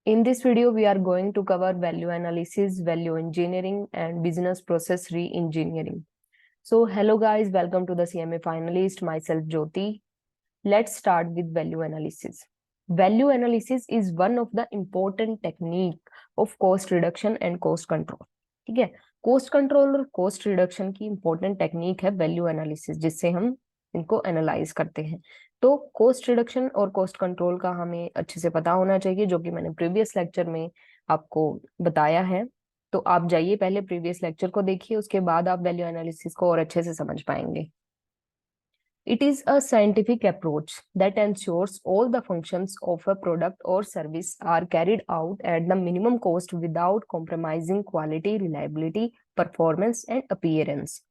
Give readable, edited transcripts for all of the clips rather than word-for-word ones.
In this video, we are going to cover value analysis, value engineering, and business process re-engineering. So, hello guys, welcome to the CMA finalist. Myself Jyoti. Let's start with value analysis. Value analysis is one of the important technique of cost reduction and cost control. ठीक है, cost control और cost reduction की important technique है value analysis, जिससे हम इनको analyse करते हैं। तो कोस्ट रिडक्शन और कोस्ट कंट्रोल का हमें अच्छे से पता होना चाहिए, जो कि मैंने प्रीवियस लेक्चर में आपको बताया है। तो आप जाइए, पहले प्रीवियस लेक्चर को देखिए, उसके बाद आप वैल्यू एनालिसिस को और अच्छे से समझ पाएंगे। It is a scientific approach that ensures all the functions of a product or service are carried out at the minimum cost without compromising quality, reliability, performance and appearance.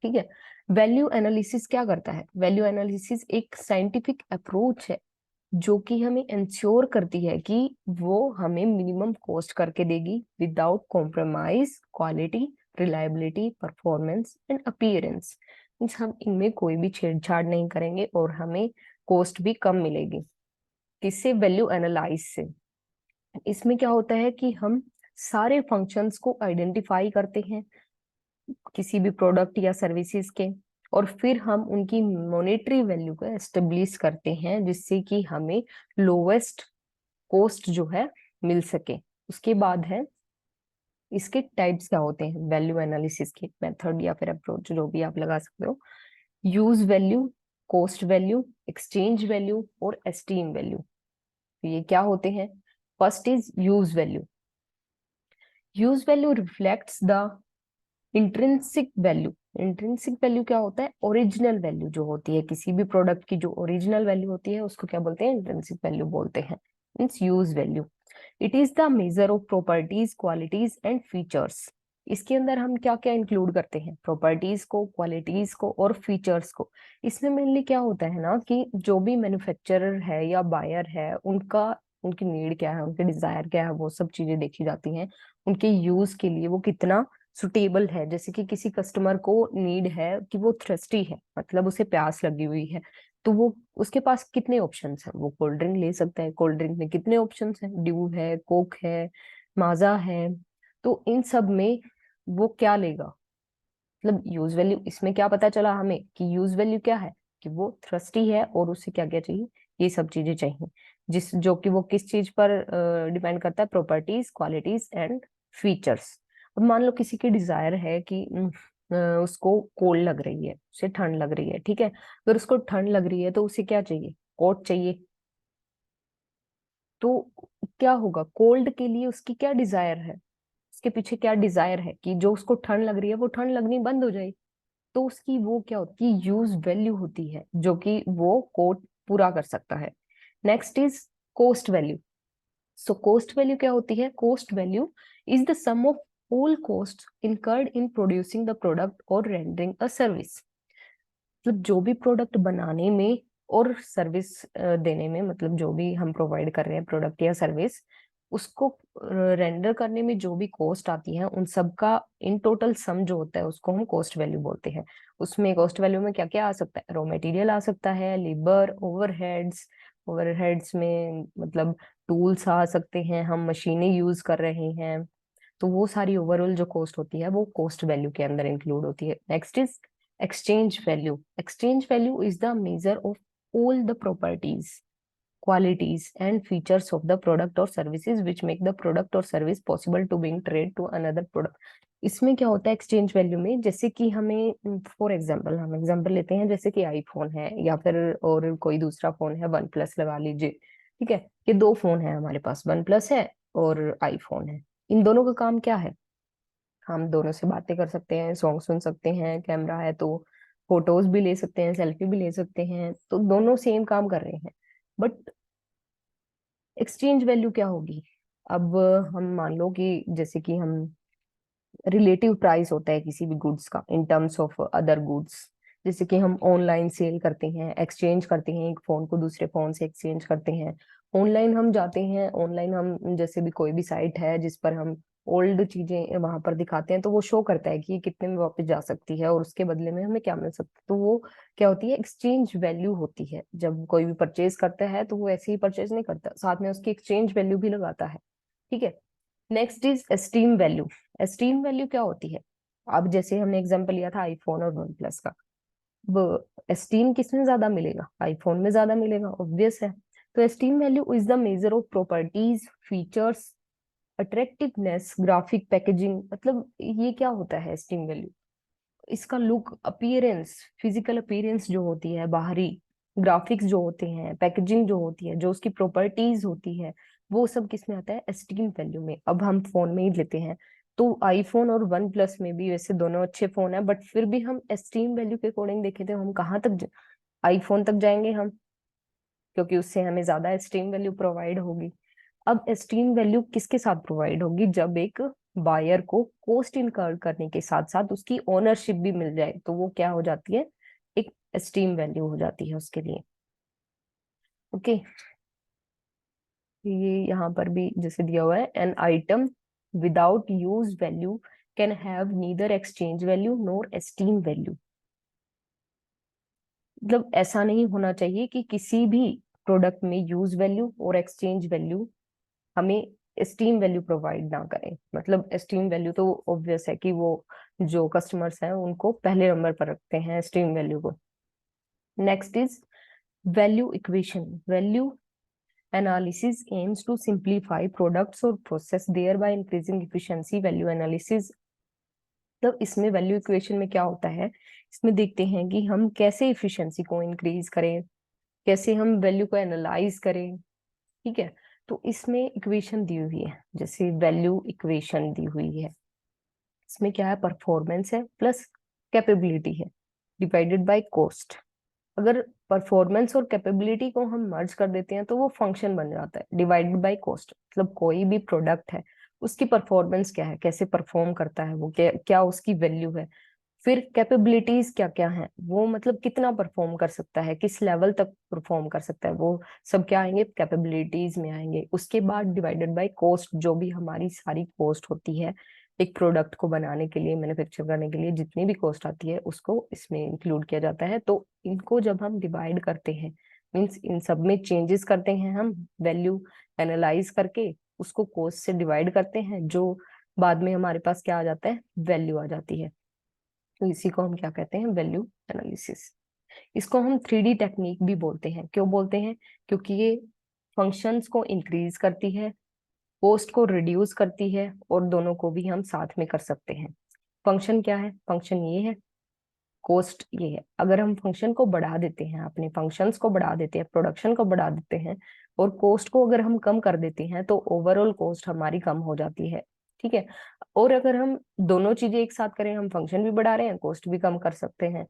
ठीक है, value analysis क्या करता है? Value analysis एक scientific approach है जो कि हमें इंश्योर करती है कि वो हमें मिनिमम कॉस्ट करके देगी without compromise quality, reliability, performance and appearance. Means हम इनमें कोई भी छेड़छाड़ नहीं करेंगे और हमें कॉस्ट भी कम मिलेगी। किससे? वैल्यू एनालाइज से। इसमें क्या होता है कि हम सारे फंक्शंस को आइडेंटिफाई करते हैं किसी भी प्रोडक्ट या सर्विसेज के, और फिर हम उनकी मॉनेटरी वैल्यू को एस्टेब्लिश करते हैं जिससे कि हमें लोवेस्ट कॉस्ट जो है मिल सके। उसके बाद है इसके टाइप्स क्या होते हैं वैल्यू एनालिसिस के, मेथड या फिर अप्रोच जो भी आप लगा सकते हो। Use value, cost value, exchange value और एस्टीम वैल्यू। ये क्या होते हैं? First is use value. Use value reflects the intrinsic value. Intrinsic value क्या होता है? ओरिजिनल वैल्यू जो होती है किसी भी प्रोडक्ट की, जो ओरिजिनल वैल्यू होती है उसको क्या बोलते हैं? इंट्रिंसिक वैल्यू बोलते हैं। Means use value. It is the measure of properties, qualities and features. इसके अंदर हम क्या क्या इंक्लूड करते हैं? प्रॉपर्टीज को, क्वालिटीज को और फीचर्स को। इसमें मेनली क्या होता है ना कि जो भी मैन्युफैक्चरर है या बायर है, उनकी नीड क्या है, उनके डिजायर क्या है, वो सब चीजें देखी जाती हैं। उनके यूज के लिए वो कितना सुटेबल है। जैसे कि किसी कस्टमर को नीड है कि वो थ्रस्टी है, मतलब उसे प्यास लगी हुई है, तो वो उसके पास कितने ऑप्शंस हैं? वो कोल्ड ड्रिंक ले सकता है। कोल्ड ड्रिंक में कितने ऑप्शंस हैं? ड्यू है, कोक है, माजा है। तो इन सब में वो क्या लेगा? मतलब यूज वैल्यू, इसमें क्या पता चला हमें कि यूज वैल्यू क्या है कि वो थ्रस्टी है और उसे क्या क्या चाहिए, ये सब चीजें चाहिए, जिस जो कि वो किस चीज पर डिपेंड करता है? Properties, qualities and features. अब मान लो किसी की डिजायर है कि उसको कोल्ड लग रही है, उसे ठंड लग रही है, ठीक है। अगर उसको ठंड लग रही है तो उसे क्या चाहिए? कोट चाहिए। तो क्या होगा? कोल्ड के लिए उसकी क्या डिजायर है? उसके पीछे क्या डिजायर है कि जो उसको ठंड लग रही है वो ठंड लगनी बंद हो जाए। तो उसकी वो क्या होती है? यूज वैल्यू होती है, जो कि वो कोट पूरा कर सकता है। Next is cost value. So cost value क्या होती है? Cost value is the sum of all cost incurred in producing the product और रेंडरिंग अ सर्विस। मतलब जो भी प्रोडक्ट बनाने में और सर्विस देने में, मतलब जो भी हम प्रोवाइड कर रहे हैं प्रोडक्ट या सर्विस, उसको रेंडर करने में जो भी कॉस्ट आती है, उन सब का इन टोटल सम जो होता है उसको हम कॉस्ट वैल्यू बोलते हैं। उसमें कॉस्ट वैल्यू में क्या क्या आ सकता है? रॉ मटेरियल आ सकता है, लेबर, ओवरहेड्स। ओवरहेड्स में मतलब टूल्स आ सकते हैं, हम मशीनें यूज कर रहे हैं। तो वो सारी ओवरऑल जो कॉस्ट होती है वो कॉस्ट वैल्यू के अंदर इंक्लूड होती है। Next is exchange value. Exchange value is the measure of all the properties, qualities and features of the product or services which make the product or service possible to being trade to another product. इसमें क्या होता है exchange value में? जैसे कि हमें for example, हम example लेते हैं, जैसे कि आईफोन है या फिर और कोई दूसरा फोन है, वन प्लस लगा लीजिए, ठीक है। ये दो फोन है हमारे पास, वन प्लस है और आईफोन है। इन दोनों का काम क्या है? हम दोनों से बातें कर सकते हैं, सॉन्ग सुन सकते हैं, कैमरा है तो फोटोज भी ले सकते हैं, सेल्फी भी ले सकते हैं, तो दोनों सेम काम कर रहे हैं। बट एक्सचेंज वैल्यू क्या होगी? अब हम मान लो कि जैसे कि हम रिलेटिव प्राइस होता है किसी भी गुड्स का in terms of other goods. जैसे कि हम ऑनलाइन सेल करते हैं, एक्सचेंज करते हैं, एक फोन को दूसरे फोन से एक्सचेंज करते हैं। ऑनलाइन हम जाते हैं, ऑनलाइन हम जैसे भी कोई भी साइट है जिस पर हम ओल्ड चीजें वहां पर दिखाते हैं तो वो शो करता है कि ये कितने में वापस जा सकती है और उसके बदले में हमें क्या मिल सकता है। तो वो क्या होती है, एक्सचेंज वैल्यू होती है। जब कोई भी परचेज करता है तो वो ऐसे ही परचेज नहीं करता, साथ में उसकी एक्सचेंज वैल्यू भी लगाता है। ठीक है। Next is esteem value. Esteem value क्या होती है? अब जैसे हमने एग्जांपल लिया था आईफोन और वन प्लस का, वो एस्टीम किसमें ज्यादा मिलेगा? आईफोन में ज्यादा मिलेगा, ऑब्वियस है। तो esteem value is the measure of properties, features, attractiveness, graphic, packaging. मतलब ये क्या होता है एस्टीम वैल्यू? इसका लुक, अपीयरेंस, फिजिकल अपीयरेंस जो होती है बाहरी, ग्राफिक्स जो होते हैं, पैकेजिंग जो होती है, जो उसकी प्रॉपर्टीज होती है, वो सब किस में आता है? एस्टीम वैल्यू में। अब हम फोन में ही लेते हैं तो आईफोन और वन प्लस में भी वैसे दोनों अच्छे फोन है, बट फिर भी हम एस्टीम वैल्यू के अकॉर्डिंग देखे तो हम कहाँ तक आईफोन तक जाएंगे हम, क्योंकि उससे हमें ज्यादा एस्टीम वैल्यू प्रोवाइड होगी। अब एस्टीम वैल्यू किसके साथ प्रोवाइड होगी? जब एक बायर को कॉस्ट इनकर करने के साथ साथ उसकी ओनरशिप भी मिल जाए तो वो क्या हो जाती है? एक एस्टीम वैल्यू हो जाती है उसके लिए। ओके। ये यहाँ पर भी जैसे दिया हुआ है, an item without use value can have neither exchange value NOR esteem value. मतलब ऐसा नहीं होना चाहिए कि किसी भी प्रोडक्ट में यूज वैल्यू और एक्सचेंज वैल्यू हमें एस्टीम वैल्यू प्रोवाइड ना करें। मतलब एस्टीम वैल्यू तो ऑब्वियस है कि वो जो कस्टमर्स हैं उनको पहले नंबर पर रखते हैं एस्टीम वैल्यू को। Next is value equation. Value analysis aims to simplify products और process their by increasing efficiency. Value analysis मतलब इसमें वैल्यू इक्वेशन में क्या होता है, इसमें देखते हैं कि हम कैसे इफिशिएंसी को इंक्रीज करें, कैसे हम वैल्यू को एनालाइज करें। ठीक है। तो इसमें इक्वेशन दी हुई है, जैसे वैल्यू इक्वेशन दी हुई है, इसमें क्या है? परफॉर्मेंस है प्लस कैपेबिलिटी है डिवाइडेड बाय कॉस्ट। अगर परफॉर्मेंस और कैपेबिलिटी को हम मर्ज कर देते हैं तो वो फंक्शन बन जाता है डिवाइडेड बाय कॉस्ट। मतलब कोई भी प्रोडक्ट है उसकी परफॉर्मेंस क्या है, कैसे परफॉर्म करता है वो, क्या क्या उसकी वैल्यू है। फिर कैपेबिलिटीज क्या क्या है, वो मतलब कितना परफॉर्म कर सकता है, किस लेवल तक परफॉर्म कर सकता है, वो सब क्या आएंगे? कैपेबिलिटीज में आएंगे। उसके बाद डिवाइडेड बाय कॉस्ट, जो भी हमारी सारी कॉस्ट होती है एक प्रोडक्ट को बनाने के लिए, मैन्युफैक्चर करने के लिए जितनी भी कॉस्ट आती है उसको इसमें इंक्लूड किया जाता है। तो इनको जब हम डिवाइड करते हैं, मीन्स इन सब में चेंजेस करते हैं हम, वैल्यू एनालाइज करके उसको कॉस्ट से डिवाइड करते हैं, जो बाद में हमारे पास क्या आ जाता है? वैल्यू आ जाती है। तो इसी को हम क्या कहते हैं? Value analysis. इसको हम 3D टेक्निक भी बोलते हैं। क्यों बोलते हैं? क्योंकि ये फंक्शंस को इंक्रीज करती है, कॉस्ट को रिड्यूस करती है, और दोनों को भी हम साथ में कर सकते हैं। फंक्शन क्या है? फंक्शन ये है, कॉस्ट ये है। अगर हम फंक्शन को बढ़ा देते हैं, अपने फंक्शंस को बढ़ा देते हैं, प्रोडक्शन को बढ़ा देते हैं, और कॉस्ट को अगर हम कम कर देते हैं तो ओवरऑल कॉस्ट हमारी कम हो जाती है। ठीक है। और अगर हम दोनों चीजें एक साथ करें, हम फंक्शन भी बढ़ा रहे हैं, कॉस्ट भी कम कर सकते हैं,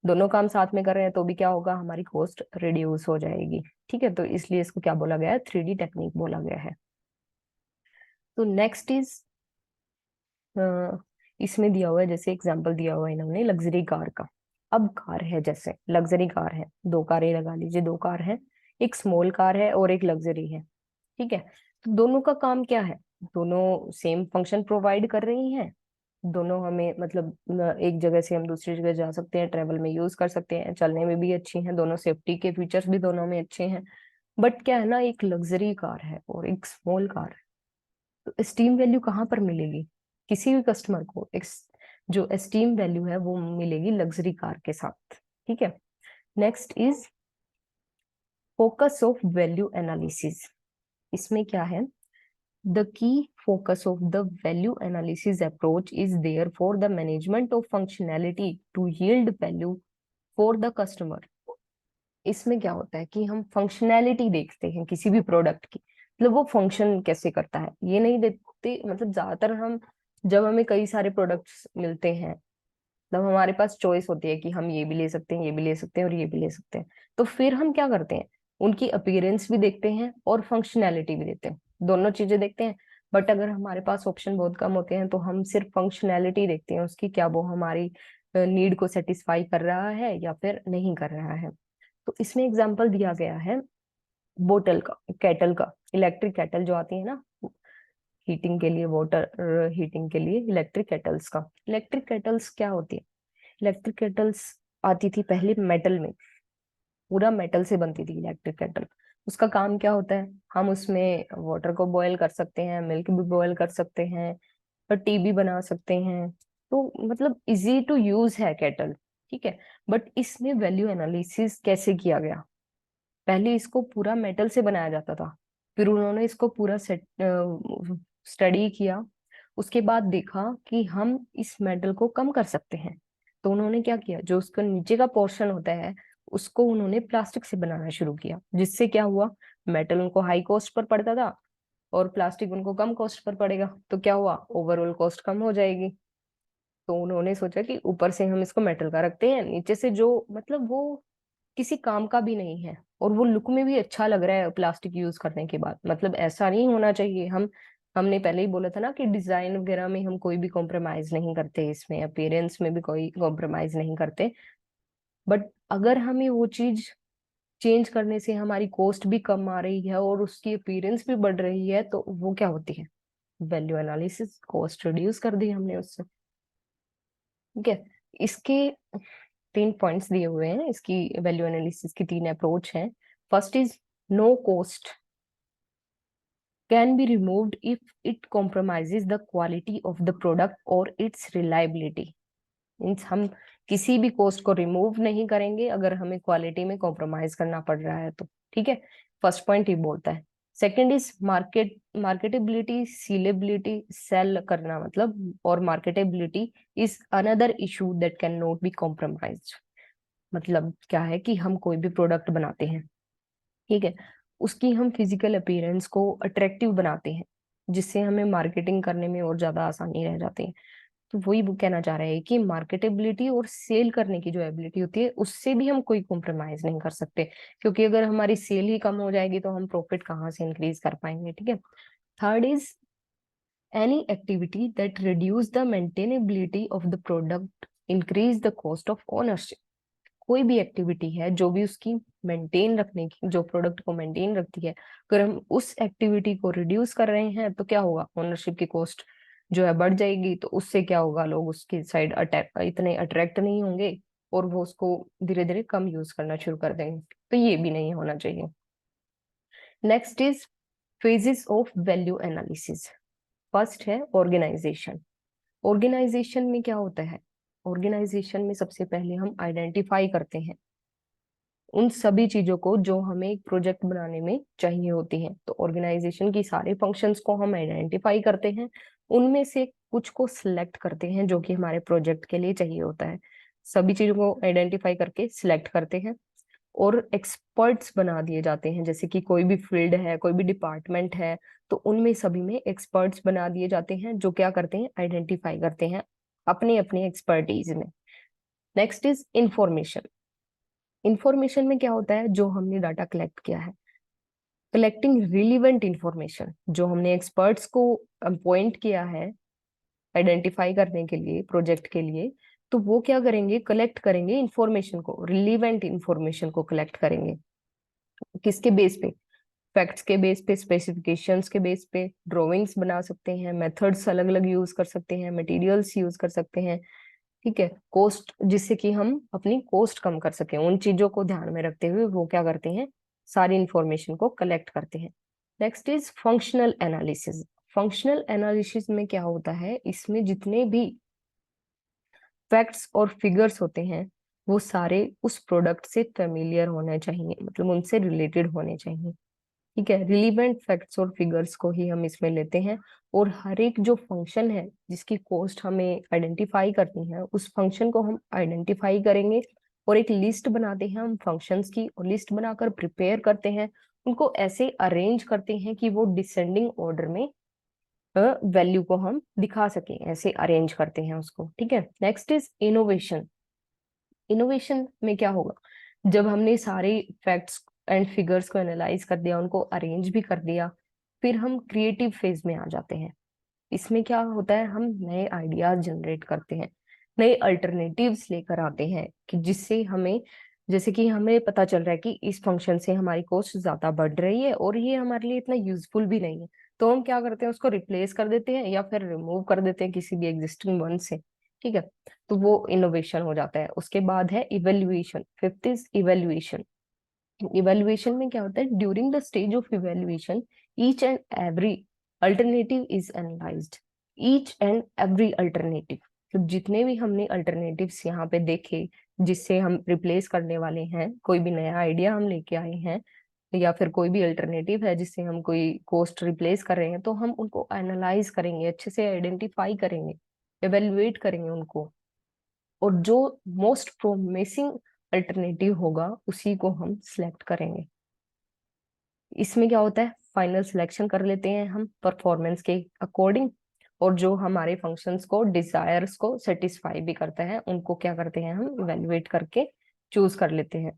दोनों काम साथ में कर रहे हैं, तो भी क्या होगा? हमारी कॉस्ट रिड्यूस हो जाएगी। ठीक है। तो इसलिए इसको क्या बोला गया है? 3D टेक्निक बोला गया है। तो नेक्स्ट इज, इसमें दिया हुआ है, जैसे एग्जांपल दिया हुआ है इन्होंने लग्जरी कार का। अब कार है, जैसे लग्जरी कार है, दो कारें लगा लीजिए, दो कार है, एक स्मॉल कार है और एक लग्जरी है। ठीक है। तो दोनों का काम क्या है? दोनों सेम फंक्शन प्रोवाइड कर रही हैं। दोनों हमें मतलब एक जगह से हम दूसरी जगह जा सकते हैं, ट्रेवल में यूज कर सकते हैं, चलने में भी अच्छी हैं दोनों, सेफ्टी के फीचर्स भी दोनों में अच्छे हैं। बट क्या है ना, एक लग्जरी कार है और एक स्मॉल कार है, तो स्टीम वैल्यू कहाँ पर मिलेगी? किसी भी कस्टमर को एक जो स्टीम वैल्यू है वो मिलेगी लग्जरी कार के साथ। ठीक है। Next is focus of value analysis. इसमें क्या है? The key focus of the value analysis approach is there for the management of functionality to yield value for the customer. इसमें क्या होता है कि हम फंक्शनैलिटी देखते हैं किसी भी प्रोडक्ट की, मतलब वो फंक्शन कैसे करता है ये नहीं देखते। मतलब ज्यादातर हम, जब हमें कई सारे प्रोडक्ट्स मिलते हैं तब हमारे पास चॉइस होती है कि हम ये भी ले सकते हैं, ये भी ले सकते हैं और ये भी ले सकते हैं। तो फिर हम क्या करते हैं? उनकी अपीयरेंस भी देखते हैं और फंक्शनैलिटी भी देखते हैं, दोनों चीजें देखते हैं। बट अगर हमारे पास ऑप्शन बहुत कम होते हैं तो हम सिर्फ फंक्शनैलिटी देखते हैं उसकी, क्या वो हमारी नीड को सेटिस्फाई कर रहा है या फिर नहीं कर रहा है। तो इसमें एग्जाम्पल दिया गया है बोटल का, केटल का, इलेक्ट्रिक केटल जो आती है ना, हीटिंग के लिए, वाटर हीटिंग के लिए इलेक्ट्रिक केटल्स का। इलेक्ट्रिक केटल्स क्या होती है? इलेक्ट्रिक केटल्स आती थी पहले मेटल में, पूरा मेटल से बनती थी इलेक्ट्रिक केटल। उसका काम क्या होता है? हम उसमें वाटर को बॉयल कर सकते हैं, मिल्क भी बॉयल कर सकते हैं, और टी भी बना सकते हैं। तो मतलब इजी टू यूज है केटल, ठीक है। बट इसमें वैल्यू एनालिसिस कैसे किया गया? पहले इसको पूरा मेटल से बनाया जाता था, फिर उन्होंने इसको पूरा सेट स्टडी किया। उसके बाद देखा कि हम इस मेटल को कम कर सकते हैं, तो उन्होंने क्या किया, जो उसका नीचे का पोर्शन होता है उसको उन्होंने प्लास्टिक से बनाना शुरू किया। जिससे क्या हुआ, मेटल उनको हाई कॉस्ट पर पड़ता था और प्लास्टिक उनको कम कॉस्ट पर पड़ेगा, तो क्या हुआ, ओवरऑल कॉस्ट कम हो जाएगी। तो उन्होंने सोचा कि ऊपर से हम इसको मेटल का रखते हैं, नीचे से जो मतलब वो किसी काम का भी नहीं है और वो लुक में भी अच्छा लग रहा है प्लास्टिक यूज करने के बाद। मतलब ऐसा नहीं होना चाहिए। हमने पहले ही बोला था ना कि डिजाइन वगैरह में हम कोई भी कॉम्प्रोमाइज नहीं करते, इसमें अपीयरेंस में भी कोई कॉम्प्रोमाइज नहीं करते। बट अगर हमें वो चीज चेंज करने से हमारी कॉस्ट भी कम आ रही है और उसकी अपीयरेंस भी बढ़ रही है, तो वो क्या होती है, वैल्यू एनालिसिस। कॉस्ट रिड्यूस कर दी हमने उससे, ठीक है। इसके 3 पॉइंट्स दिए हुए हैं, इसकी वैल्यू एनालिसिस की 3 अप्रोच हैं। First is no cost can be removed if it compromises the quality of the product और इट्स रिलायबिलिटी। मीन्स हम किसी भी कॉस्ट को रिमूव नहीं करेंगे अगर हमें क्वालिटी में कॉम्प्रोमाइज करना पड़ रहा है तो, ठीक है। फर्स्ट पॉइंट ये बोलता है। सेकंड इज मार्केटेबिलिटी, सीलेबिलिटी, सेल करना मतलब, और marketability is another issue that can not be compromised. मतलब क्या है कि हम कोई भी प्रोडक्ट बनाते हैं, ठीक है, उसकी हम फिजिकल अपीयरेंस को अट्रैक्टिव बनाते हैं, जिससे हमें मार्केटिंग करने में और ज्यादा आसानी रह जाती है। तो वही वो कहना चाह रहे हैं कि मार्केटेबिलिटी और सेल करने की जो एबिलिटी होती है उससे भी हम कोई कॉम्प्रोमाइज नहीं कर सकते, क्योंकि अगर हमारी सेल ही कम हो जाएगी तो हम प्रॉफिट कहाँ से इंक्रीज कर पाएंगे, ठीक है। Third is any activity that reduce the maintainability of the product increase the cost of ownership. कोई भी एक्टिविटी है जो भी उसकी मेंटेन रखने की, जो प्रोडक्ट को मेंटेन रखती है, अगर हम उस एक्टिविटी को रिड्यूस कर रहे हैं तो क्या होगा, ओनरशिप की कॉस्ट जो है बढ़ जाएगी। तो उससे क्या होगा, लोग उसकी साइड अटैक इतने अट्रैक्ट नहीं होंगे और वो उसको धीरे धीरे कम यूज करना शुरू कर देंगे। तो ये भी नहीं होना चाहिए। Next is phases of value analysis. First है ऑर्गेनाइजेशन। ऑर्गेनाइजेशन में क्या होता है, ऑर्गेनाइजेशन में सबसे पहले हम आइडेंटिफाई करते हैं उन सभी चीजों को जो हमें एक प्रोजेक्ट बनाने में चाहिए होती हैं। तो ऑर्गेनाइजेशन की सारे फंक्शंस को हम आइडेंटिफाई करते हैं, उनमें से कुछ को सिलेक्ट करते हैं जो कि हमारे प्रोजेक्ट के लिए चाहिए होता है। सभी चीजों को आइडेंटिफाई करके सिलेक्ट करते हैं और एक्सपर्ट्स बना दिए जाते हैं। जैसे कि कोई भी फील्ड है, कोई भी डिपार्टमेंट है, तो उनमें सभी में एक्सपर्ट्स बना दिए जाते हैं जो क्या करते हैं, आइडेंटिफाई करते हैं अपने अपने एक्सपर्टीज में। Next is information. इंफॉर्मेशन में क्या होता है, जो हमने डाटा कलेक्ट किया है, कलेक्टिंग रिलीवेंट इंफॉर्मेशन, जो हमने एक्सपर्ट्स को अपॉइंट किया है आइडेंटिफाई करने के लिए प्रोजेक्ट के लिए, तो वो क्या करेंगे, कलेक्ट करेंगे इंफॉर्मेशन को, रिलीवेंट इंफॉर्मेशन को कलेक्ट करेंगे। किसके बेस पे, फैक्ट्स के बेस पे, स्पेसिफिकेशंस के बेस पे, ड्राइंग्स बना सकते हैं, मेथड्स अलग अलग यूज कर सकते हैं, मटेरियल्स यूज कर सकते हैं, ठीक है। कॉस्ट, जिससे कि हम अपनी कॉस्ट कम कर सकें, उन चीजों को ध्यान में रखते हुए वो क्या करते हैं, सारी इंफॉर्मेशन को कलेक्ट करते हैं। Next is functional analysis. Functional analysis में क्या होता है, इसमें जितने भी फैक्ट्स और फिगर्स होते हैं वो सारे उस प्रोडक्ट से फेमिलियर होने चाहिए, मतलब उनसे रिलेटेड होने चाहिए, ठीक है। रिलीवेंट फैक्ट्स और फिगर्स को ही हम इसमें लेते हैं, और हर एक जो फंक्शन है जिसकी कॉस्ट हमें आइडेंटिफाई करनी है, उस फंक्शन को हम आइडेंटिफाई करेंगे और एक लिस्ट बनाते हैं हम फंक्शंस की, और लिस्ट बनाकर प्रिपेयर करते हैं, उनको ऐसे अरेंज करते हैं कि वो डिसेंडिंग ऑर्डर में वैल्यू को हम दिखा सकें, ऐसे अरेंज करते हैं उसको, ठीक है। Next is innovation. इनोवेशन में क्या होगा, जब हमने सारे फैक्ट्स एंड फिगर्स को एनालाइज कर दिया, उनको अरेंज भी कर दिया, फिर हम क्रिएटिव फेज में आ जाते हैं। इसमें क्या होता है, हम नए आइडियाज जनरेट करते हैं, नए अल्टरनेटिव्स लेकर आते हैं कि जिससे हमें जैसे कि हमें पता चल रहा है कि इस फंक्शन से हमारी कॉस्ट ज्यादा बढ़ रही है और ये हमारे लिए इतना यूजफुल भी नहीं है, तो हम क्या करते हैं, उसको रिप्लेस कर देते हैं या फिर रिमूव कर देते हैं किसी भी एग्जिस्टिंग वन से। ठीक है, तो वो इनोवेशन हो जाता है। उसके बाद है evaluation, fifth is evaluation. Evaluation में क्या होता है, during the stage of evaluation each and every alternative is analysed. Each and every alternative, तो जितने भी हमने अल्टरनेटिव्स यहाँ पे देखे जिससे हम रिप्लेस करने वाले हैं, कोई भी नया आइडिया हम लेके आए हैं या फिर कोई भी अल्टरनेटिव है जिससे हम कोई कोस्ट रिप्लेस कर रहे हैं, तो हम उनको एनालाइज करेंगे, अच्छे से आइडेंटिफाई करेंगे, एवेल्युएट करेंगे उनको, और जो मोस्ट प्रोमिसिंग अल्टरनेटिव होगा उसी को हम सिलेक्ट करेंगे। इसमें क्या होता है, फाइनल सिलेक्शन कर लेते हैं हम परफॉर्मेंस के अकॉर्डिंग, और जो हमारे फंक्शंस को, डिजायर्स को सेटिस्फाई भी करता है उनको क्या करते हैं, हम इवेल्युएट करके चूज कर लेते हैं।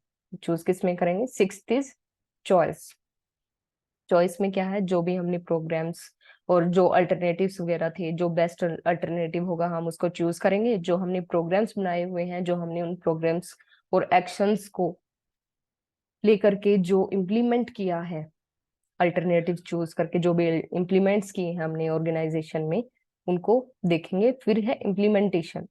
चूज किस में करेंगे, सिक्स्थ इज चॉइस। चॉइस में क्या है, जो भी हमने प्रोग्राम्स और जो अल्टरनेटिव्स वगैरह थे, जो बेस्ट अल्टरनेटिव होगा हम उसको चूज करेंगे। जो हमने प्रोग्राम्स बनाए हुए हैं, जो हमने उन प्रोग्राम्स और एक्शंस को लेकर के जो इम्प्लीमेंट किया है, अल्टरनेटिव चूज करके जो भी इम्प्लीमेंट्स किए हैं हमने ऑर्गेनाइजेशन में, उनको देखेंगे। फिर है इम्प्लीमेंटेशन,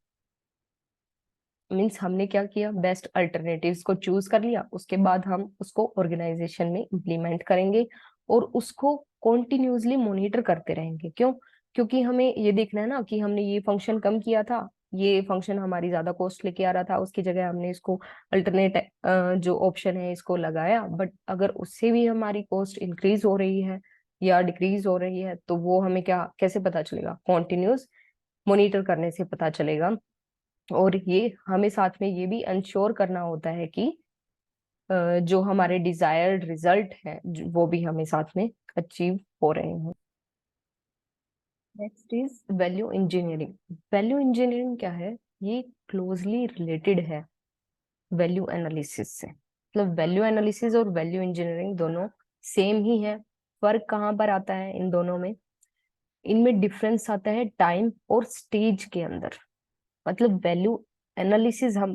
मीन्स हमने क्या किया, बेस्ट अल्टरनेटिव्स को चूज कर लिया, उसके बाद हम उसको ऑर्गेनाइजेशन में इम्प्लीमेंट करेंगे और उसको कॉन्टिन्यूसली मॉनिटर करते रहेंगे। क्यों? क्योंकि हमें ये देखना है ना कि हमने ये फंक्शन कम किया था, ये फंक्शन हमारी ज्यादा कॉस्ट लेके आ रहा था, उसकी जगह हमने इसको अल्टरनेट जो ऑप्शन है इसको लगाया, बट अगर उससे भी हमारी कॉस्ट इंक्रीज हो रही है या डिक्रीज हो रही है, तो वो हमें क्या, कैसे पता चलेगा, कॉन्टिन्यूस मॉनिटर करने से पता चलेगा। और ये हमें साथ में ये भी इंश्योर करना होता है कि जो हमारे डिजायर्ड रिजल्ट है वो भी हमें साथ में अचीव हो रहे हैं। Next is value engineering. Value engineering क्या है, ये क्लोजली रिलेटेड है वैल्यू एनालिसिस से। मतलब वैल्यू एनालिसिस और वैल्यू इंजीनियरिंग दोनों सेम ही है। फर्क कहाँ पर आता है इन दोनों में, इनमें डिफरेंस आता है टाइम और स्टेज के अंदर। मतलब वैल्यू एनालिसिस हम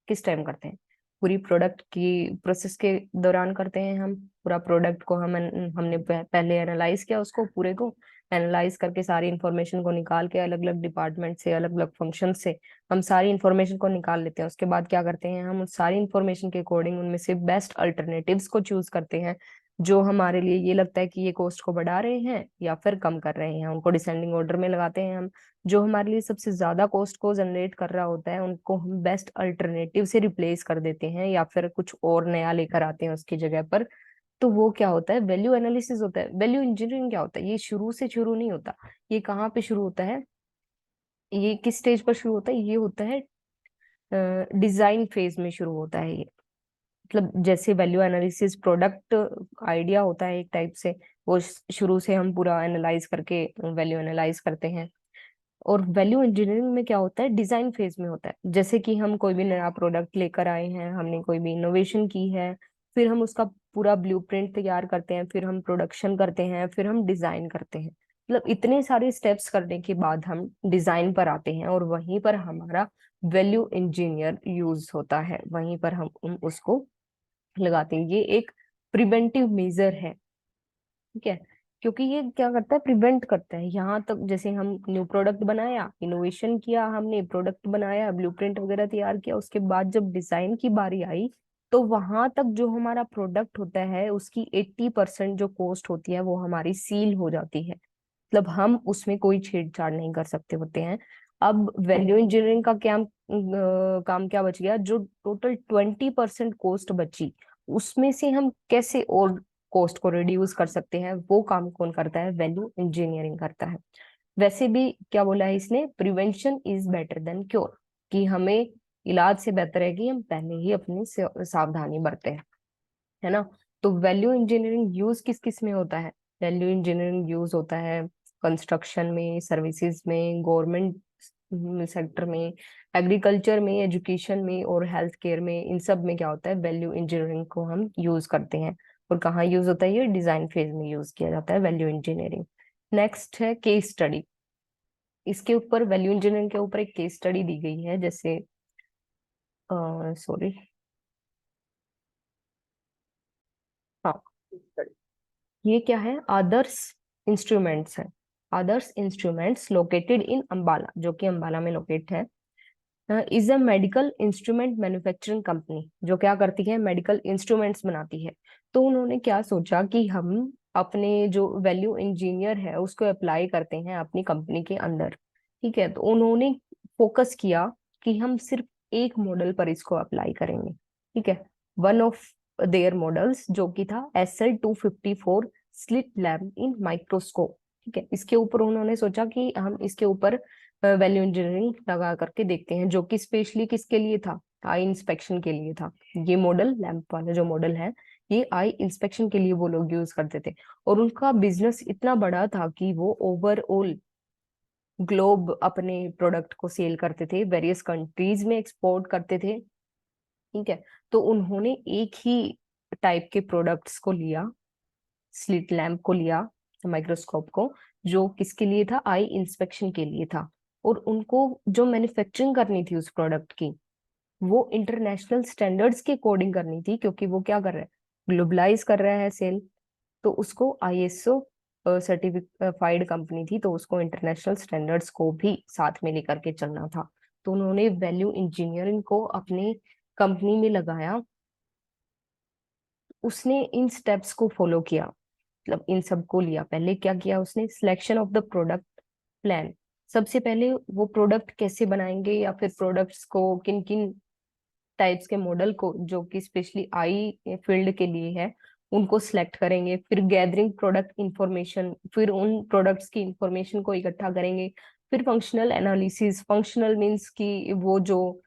किस टाइम करते हैं, पूरी प्रोडक्ट की प्रोसेस के दौरान करते हैं। हम पूरा प्रोडक्ट को हमने पहले एनालाइज किया, उसको पूरे को एनालाइज करके सारी इंफॉर्मेशन को निकाल के अलग अलग डिपार्टमेंट से, अलग अलग फंक्शन से हम सारी इंफॉर्मेशन को निकाल लेते हैं। उसके बाद क्या करते हैं, हम उस सारी इंफॉर्मेशन के अकॉर्डिंग उनमें से बेस्ट अल्टरनेटिव्स को चूज करते हैं, जो हमारे लिए ये लगता है कि ये कॉस्ट को बढ़ा रहे हैं या फिर कम कर रहे हैं, उनको डिसेंडिंग ऑर्डर में लगाते हैं हम। जो हमारे लिए सबसे ज्यादा कॉस्ट को जनरेट कर रहा होता है उनको हम बेस्ट अल्टरनेटिव से रिप्लेस कर देते हैं या फिर कुछ और नया लेकर आते हैं उसकी जगह पर। तो वो क्या होता है, वैल्यू एनालिसिस होता है। वैल्यू इंजीनियरिंग क्या होता है, ये शुरू से शुरू नहीं होता। ये कहाँ पे शुरू होता है, ये किस स्टेज पर शुरू होता है, ये होता है डिजाइन फेज में शुरू होता है ये। मतलब जैसे वैल्यू एनालिसिस प्रोडक्ट आइडिया होता है एक टाइप से, वो शुरू से हम पूरा एनालाइज करके वैल्यू एनालाइज करते हैं। और वैल्यू इंजीनियरिंग में क्या होता है, डिजाइन फेज में होता है। जैसे कि हम कोई भी नया प्रोडक्ट लेकर आए हैं, हमने कोई भी इनोवेशन की है, फिर हम उसका पूरा ब्लूप्रिंट तैयार करते हैं, फिर हम प्रोडक्शन करते हैं, फिर हम डिजाइन करते हैं। मतलब इतने सारे स्टेप्स करने के बाद हम डिजाइन पर आते हैं और वहीं पर हमारा वैल्यू इंजीनियर यूज होता है, वहीं पर हम उसको लगाते हैं। ये एक प्रिवेंटिव मेजर है, ठीक है, क्योंकि ये क्या करता है, प्रिवेंट करता है। यहाँ तक जैसे हम न्यू प्रोडक्ट बनाया, इनोवेशन किया, हमने प्रोडक्ट बनाया, ब्लूप्रिंट वगैरह तैयार किया, उसके बाद जब डिजाइन की बारी आई, तो वहां तक जो हमारा प्रोडक्ट होता है उसकी 80% जो कॉस्ट होती है वो हमारी सील हो जाती है। मतलब हम उसमें कोई छेड़छाड़ नहीं कर सकते होते हैं। अब वैल्यू इंजीनियरिंग का क्या काम क्या बच गया, जो टोटल 20% कॉस्ट बची, उसमें से हम कैसे और कॉस्ट को रिड्यूस कर सकते हैं, वो काम कौन करता है, वैल्यू इंजीनियरिंग करता है। वैसे भी क्या बोला है इसने, prevention is better than cure, कि हमें इलाज से बेहतर है कि हम पहले ही अपनी सावधानी बरतें, है ना। तो वैल्यू इंजीनियरिंग यूज किस किस में होता है, वैल्यू इंजीनियरिंग यूज होता है कंस्ट्रक्शन में, सर्विसेज में, गवर्नमेंट सेक्टर में, एग्रीकल्चर में, एजुकेशन में और हेल्थ केयर में। इन सब में क्या होता है, वैल्यू इंजीनियरिंग को हम यूज करते हैं। और कहाँ यूज होता है, ये डिजाइन फेज में यूज किया जाता है वैल्यू इंजीनियरिंग। नेक्स्ट है केस स्टडी। इसके ऊपर, वैल्यू इंजीनियरिंग के ऊपर एक केस स्टडी दी गई है, जैसे सॉरी, ये क्या है, आदर्श इंस्ट्रूमेंट्स है। आदर्श इंस्ट्रूमेंट्स लोकेटेड इन अंबाला, जो कि अंबाला में लोकेट है, is a medical instrument manufacturing company, जो क्या करती है, मेडिकल इंस्ट्रूमेंट्स बनाती है। तो उन्होंने क्या सोचा कि हम अपने जो वैल्यू इंजीनियर है उसको अप्लाई करते हैं अपनी कंपनी के अंदर। ठीक है, तो उन्होंने फोकस किया कि हम सिर्फ एक मॉडल पर इसको अप्लाई करेंगे। ठीक है, वन ऑफ देयर मॉडल्स जो कि था SL254 स्लिट लैम्प इन माइक्रोस्कोप। ठीक है, इसके ऊपर उन्होंने सोचा कि हम इसके ऊपर वैल्यू इंजीनियरिंग लगा करके देखते हैं, जो कि स्पेशली किसके लिए था, आई इंस्पेक्शन के लिए था। ये मॉडल, लैंप वाला जो मॉडल है, ये आई इंस्पेक्शन के लिए वो लोग यूज करते थे। और उनका बिजनेस इतना बड़ा था कि वो ओवरऑल ग्लोब अपने प्रोडक्ट को सेल करते थे, वेरियस कंट्रीज में एक्सपोर्ट करते थे। ठीक है, तो उन्होंने एक ही टाइप के प्रोडक्ट्स को लिया, स्लिट लैम्प को लिया, माइक्रोस्कोप को, जो किसके लिए था, आई इंस्पेक्शन के लिए था। और उनको जो मैन्युफैक्चरिंग करनी थी उस प्रोडक्ट की, वो इंटरनेशनल स्टैंडर्ड्स के अकॉर्डिंग करनी थी, क्योंकि वो क्या कर रहा है, ग्लोबलाइज कर रहा है सेल। तो उसको ISO सर्टिफाइड कंपनी थी, तो उसको इंटरनेशनल स्टैंडर्ड्स को भी साथ में लेकर के चलना था। तो उन्होंने वैल्यू इंजीनियरिंग को अपने कंपनी में लगाया। उसने इन स्टेप्स को फॉलो किया, मतलब इन सबको लिया। पहले क्या किया उसने, selection of the product plan. सबसे पहले वो प्रोडक्ट कैसे बनाएंगे, या फिर प्रोडक्ट्स को किन किन टाइप्स के मॉडल को जो कि स्पेशली आई फील्ड के लिए है, उनको सिलेक्ट करेंगे। फिर गैदरिंग प्रोडक्ट इंफॉर्मेशन, फिर उन प्रोडक्ट्स की इंफॉर्मेशन को इकट्ठा करेंगे। फिर फंक्शनल एनालिसिस, फंक्शनल मींस की वो जो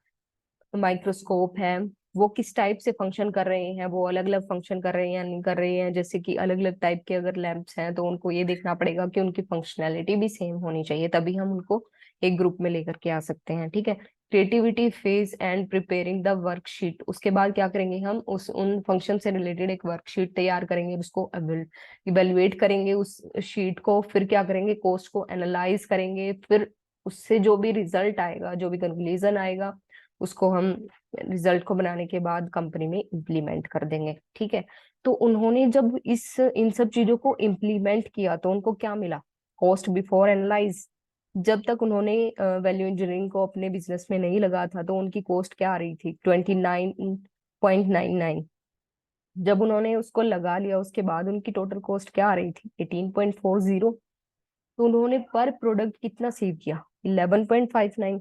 माइक्रोस्कोप है वो किस टाइप से फंक्शन कर रहे हैं, वो अलग अलग फंक्शन कर रहे हैं या नहीं कर रहे हैं। जैसे कि अलग अलग टाइप के अगर लैंप्स हैं तो उनको ये देखना पड़ेगा कि उनकी फंक्शनैलिटी भी सेम होनी चाहिए, तभी हम उनको एक ग्रुप में लेकर के आ सकते हैं। ठीक है, creativity phase and preparing the worksheet. उसके बाद क्या करेंगे, हम उस उन फंक्शन से रिलेटेड एक वर्कशीट तैयार करेंगे, उसको इवेलुएट करेंगे उस शीट को। फिर क्या करेंगे, कॉस्ट को एनालाइज करेंगे। फिर उससे जो भी रिजल्ट आएगा, जो भी कंक्लूजन आएगा, उसको हम रिजल्ट को बनाने के बाद कंपनी में इम्प्लीमेंट कर देंगे। ठीक है, तो उन्होंने जब इन सब चीजों को इम्प्लीमेंट किया तो उनको क्या मिला, कॉस्ट बिफोर एनालाइज। जब तक उन्होंने वैल्यू इंजीनियरिंग को अपने बिजनेस में नहीं लगा था तो उनकी कॉस्ट क्या आ रही थी, 29.99। जब उन्होंने उसको लगा लिया उसके बाद उनकी टोटल कॉस्ट क्या आ रही थी, 18.40। तो उन्होंने पर प्रोडक्ट कितना सेव किया, 11.59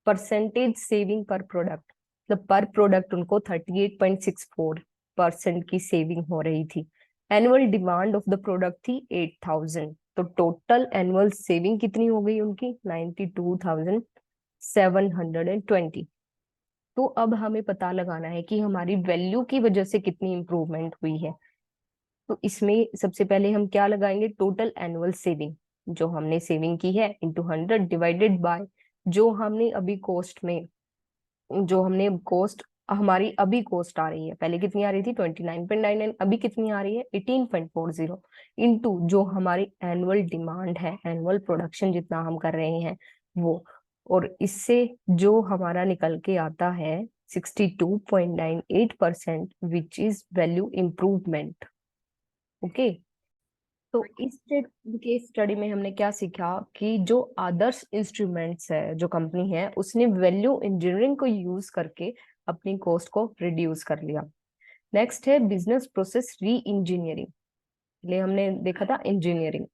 परसेंटेज सेविंग पर प्रोडक्ट। मतलब पर प्रोडक्ट उनको 38.64% की सेविंग हो रही थी। Annual demand of the product थी 8,000, तो टोटल एनुअल सेविंग कितनी हो गई उनकी, 92,720। तो अब हमें पता लगाना है कि हमारी वैल्यू की वजह से कितनी इंप्रूवमेंट हुई है। तो इसमें सबसे पहले हम क्या लगाएंगे, टोटल एनुअल सेविंग, जो हमने सेविंग की है, इंटू 100 डिवाइडेड बाय जो हमने अभी कॉस्ट में, जो हमने कॉस्ट, हमारी अभी कॉस्ट आ रही है, पहले कितनी आ रही थी 29.99, अभी कितनी आ रही है 18.40, इंटू जो हमारी एनुअल डिमांड है, एनुअल प्रोडक्शन जितना हम कर रहे हैं वो। और इससे जो हमारा निकल के आता है 62.98%, which is value improvement. Okay, तो इस केस स्टडी में हमने क्या सीखा कि जो आदर्श इंस्ट्रूमेंट्स है, जो कंपनी है, उसने वैल्यू इंजीनियरिंग को यूज करके अपनी कॉस्ट को रिड्यूस कर लिया। नेक्स्ट है बिजनेस प्रोसेस री इंजीनियरिंग। पहले हमने देखा था इंजीनियरिंग,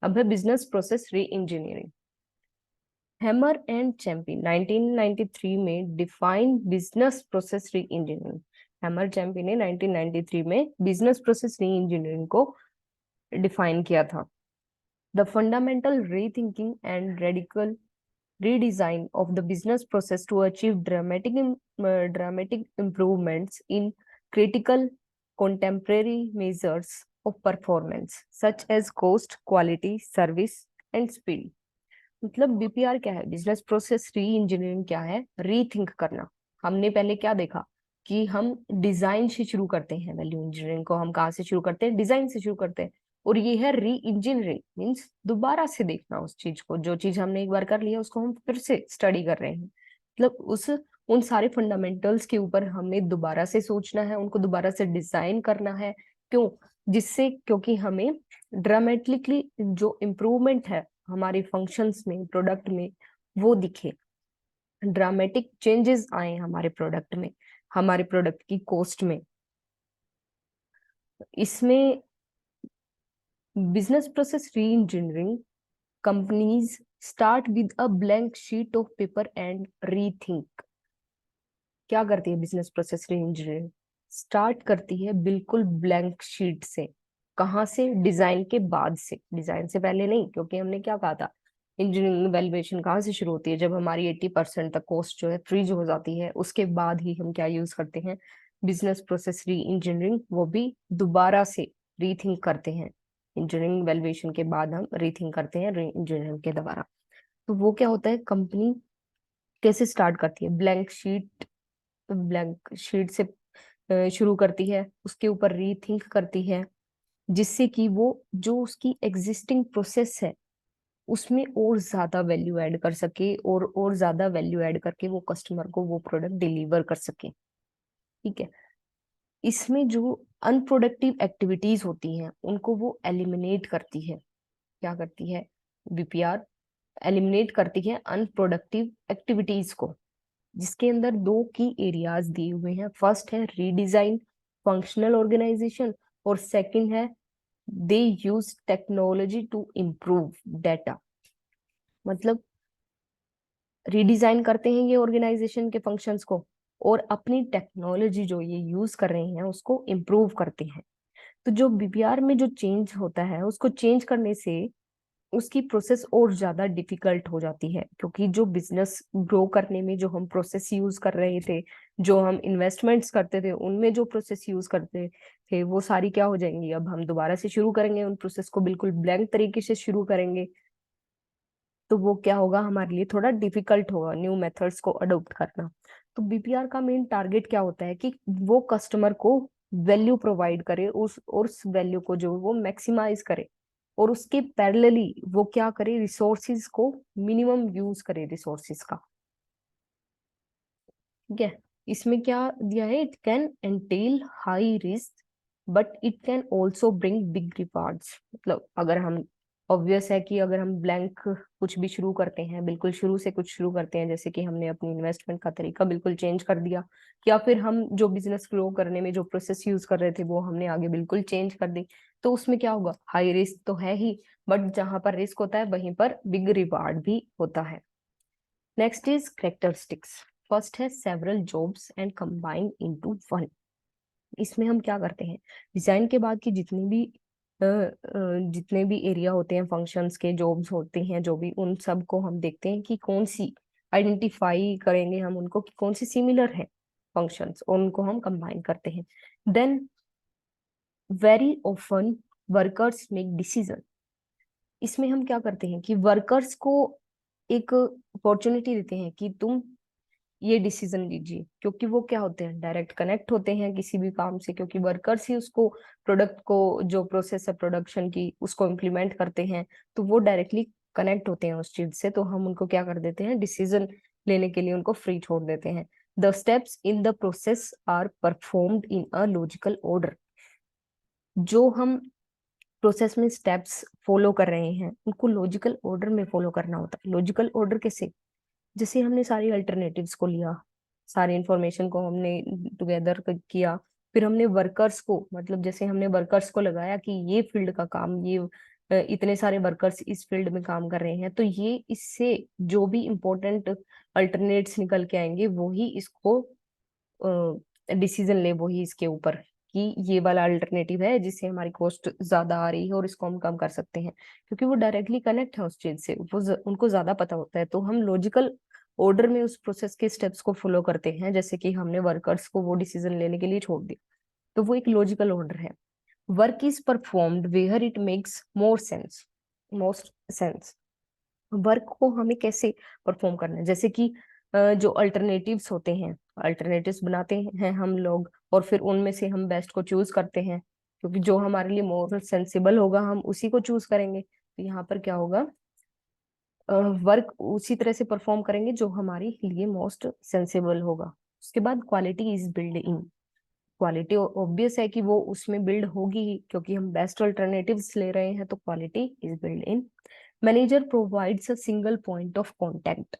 अब है बिजनेस प्रोसेस री इंजीनियरिंग। हैमर एंड चैंपियन 1993 में डिफाइन बिजनेस प्रोसेस री इंजीनियरिंग। हैमर चैंपियन ने 1993 में बिजनेस प्रोसेस री इंजीनियरिंग को डिफाइन किया था। The fundamental rethinking and radical redesign of the business process to achieve dramatic improvements in critical contemporary measures of performance, such as cost, quality, service, and speed. मतलब BPR क्या है, business process री engineering क्या है, rethink करना। हमने पहले क्या देखा कि हम डिजाइन से शुरू करते हैं, वैल्यू इंजीनियरिंग को हम कहाँ से शुरू करते हैं, डिजाइन से शुरू करते हैं। और ये है री इंजीनियरिंग, मीन्स दोबारा से देखना उस चीज को, जो चीज हमने एक बार कर लिया उसको हम फिर से स्टडी कर रहे हैं। मतलब उस उन सारे फंडामेंटल्स के ऊपर हमें दोबारा से सोचना है, उनको दोबारा से डिजाइन करना है। क्यों, जिससे क्योंकि हमें ड्रामेटिकली जो इम्प्रूवमेंट है हमारे फंक्शंस में, प्रोडक्ट में, वो दिखे, ड्रामेटिक चेंजेस आए हमारे प्रोडक्ट में, हमारे प्रोडक्ट की कॉस्ट में। इसमें बिजनेस प्रोसेस री engineering companies start with a blank sheet of paper and rethink. क्या करती है बिजनेस प्रोसेस री इंजीनियरिंग? स्टार्ट करती है बिल्कुल ब्लैंक शीट से। कहाँ से? डिजाइन के बाद से, डिजाइन से पहले नहीं, क्योंकि हमने क्या कहा था, इंजीनियरिंग वैल्यूएशन कहाँ से शुरू होती है? जब हमारी 80% तक कॉस्ट जो है फ्रीज हो जाती है, उसके बाद ही हम क्या यूज करते हैं? बिजनेस प्रोसेस री इंजीनियरिंग, वो भी दोबारा से रीथिंक करते हैं। इंजीनियरिंग वैल्यूएशन के बाद हम रीथिंक करते हैं री इंजीनियरिंग के दोबारा। तो वो क्या होता है, कंपनी कैसे स्टार्ट करती है? ब्लैंक शीट से शुरू करती है, उसके ऊपर रीथिंक करती है, जिससे कि वो जो उसकी एग्जिस्टिंग प्रोसेस है उसमें और ज्यादा वैल्यू ऐड कर सके, और ज्यादा वैल्यू ऐड करके वो कस्टमर को वो प्रोडक्ट डिलीवर कर सके। ठीक है। इसमें जो अनप्रोडक्टिव एक्टिविटीज होती हैं उनको वो एलिमिनेट करती है। क्या करती है बीपीआर? एलिमिनेट करती है अनप्रोडक्टिव एक्टिविटीज को, जिसके अंदर दो की एरियाज दिए हुए हैं। फर्स्ट है रीडिजाइन फंक्शनल ऑर्गेनाइजेशन, और सेकंड है they use technology to improve data. मतलब रीडिजाइन करते हैं ये ऑर्गेनाइजेशन के फंक्शंस को, और अपनी टेक्नोलॉजी जो ये यूज कर रहे हैं उसको इम्प्रूव करते हैं। तो जो बीपीआर में जो चेंज होता है, उसको चेंज करने से उसकी प्रोसेस और ज्यादा डिफिकल्ट हो जाती है, क्योंकि जो बिजनेस ग्रो करने में जो हम प्रोसेस यूज कर रहे थे, जो हम इन्वेस्टमेंट्स करते थे, उनमें जो प्रोसेस यूज करते थे, वो सारी क्या हो जाएंगी? अब हम दोबारा से शुरू करेंगे उन प्रोसेस को, बिल्कुल ब्लैंक तरीके से शुरू करेंगे। तो वो क्या होगा, हमारे लिए थोड़ा डिफिकल्ट होगा न्यू मेथड्स को अडॉप्ट करना। तो बीपीआर का मेन टारगेट क्या होता है कि वो कस्टमर को वैल्यू प्रोवाइड करे, उस वैल्यू को जो वो मैक्सिमाइज करे, और उसके पैरेलली वो क्या करे, रिसोर्सिस को मिनिमम यूज करे रिसोर्सिस का। ठीक है। इसमें क्या दिया है, it can entail high risk but it can also bring big rewards. मतलब अगर हम, ऑब्वियस है कि अगर हम ब्लैंक कुछ भी शुरू करते हैं, बिल्कुल शुरू से कुछ शुरू करते हैं, जैसे कि हमने अपनी इन्वेस्टमेंट का तरीका बिल्कुल चेंज कर दिया, या फिर हम जो बिजनेस ग्रो करने में जो प्रोसेस यूज कर रहे थे वो हमने आगे बिल्कुल चेंज कर दी, तो उसमें क्या होगा, हाई रिस्क तो है ही, बट जहां पर रिस्क होता है वहीं पर बिग रिवार्ड भी होता है। Next is characteristics. फर्स्ट है several jobs and combine into one. इसमें हम क्या करते हैं, डिजाइन के बाद की जितने भी एरिया होते हैं, फंक्शंस के, जॉब्स होते हैं जो भी, उन सब को हम देखते हैं कि कौन सी, आइडेंटिफाई करेंगे हम उनको कि कौन सी सिमिलर है फंक्शंस, और उनको हम कंबाइन करते हैं। Then very often workers make decision. इसमें हम क्या करते हैं कि वर्कर्स को एक अपॉर्चुनिटी देते हैं कि तुम ये डिसीजन लीजिए, क्योंकि वो क्या होते हैं, डायरेक्ट कनेक्ट होते हैं किसी भी काम से, क्योंकि वर्कर्स ही उसको, प्रोडक्ट को, जो प्रोसेस है प्रोडक्शन की, उसको इम्प्लीमेंट करते हैं। तो वो डायरेक्टली कनेक्ट होते हैं उस चीज से, तो हम उनको क्या कर देते हैं, डिसीजन लेने के लिए उनको फ्री छोड़ देते हैं। The steps in the process are performed in a logical order. जो हम प्रोसेस में स्टेप्स फॉलो कर रहे हैं उनको लॉजिकल ऑर्डर में फॉलो करना होता है। लॉजिकल ऑर्डर कैसे? जैसे हमने सारी अल्टरनेटिव्स को लिया, सारी इंफॉर्मेशन को हमने टुगेदर किया, फिर हमने वर्कर्स को, मतलब जैसे हमने वर्कर्स को लगाया कि ये फील्ड का काम, ये इतने सारे वर्कर्स इस फील्ड में काम कर रहे हैं, तो ये इससे जो भी इम्पोर्टेंट अल्टरनेट्स निकल के आएंगे वही इसको डिसीजन ले, वही इसके ऊपर, कि ये वाला अल्टरनेटिव है जिससे हमारी कॉस्ट ज्यादा आ रही है और इसको हम कम कर सकते हैं, क्योंकि वो डायरेक्टली कनेक्ट है उस चीज से, उनको ज्यादा पता होता है। तो हम लॉजिकल ऑर्डर में उस प्रोसेस के स्टेप्स को फॉलो करते हैं, जैसे कि हमने वर्कर्स को वो डिसीजन लेने के लिए छोड़ दिया, तो वो एक लॉजिकल ऑर्डर है। Work is performed where it makes more sense, most sense. Work को हमें कैसे परफॉर्म करना है, जैसे कि जो अल्टरनेटिव्स होते हैं, अल्टरनेटिव्स बनाते हैं हम लोग, और फिर उनमें से हम बेस्ट को चूज करते हैं, क्योंकि जो हमारे लिए मोर सेंसिबल होगा हम उसी को चूज करेंगे। तो यहाँ पर क्या होगा, वर्क उसी तरह से परफॉर्म करेंगे जो हमारे लिए मोस्ट सेंसिबल होगा। उसके बाद quality is build in. Quality obvious है कि वो उसमें बिल्ड होगी ही, क्योंकि हम बेस्ट अल्टरनेटिव्स ले रहे हैं, तो quality is build in. Manager provides a single point of contact.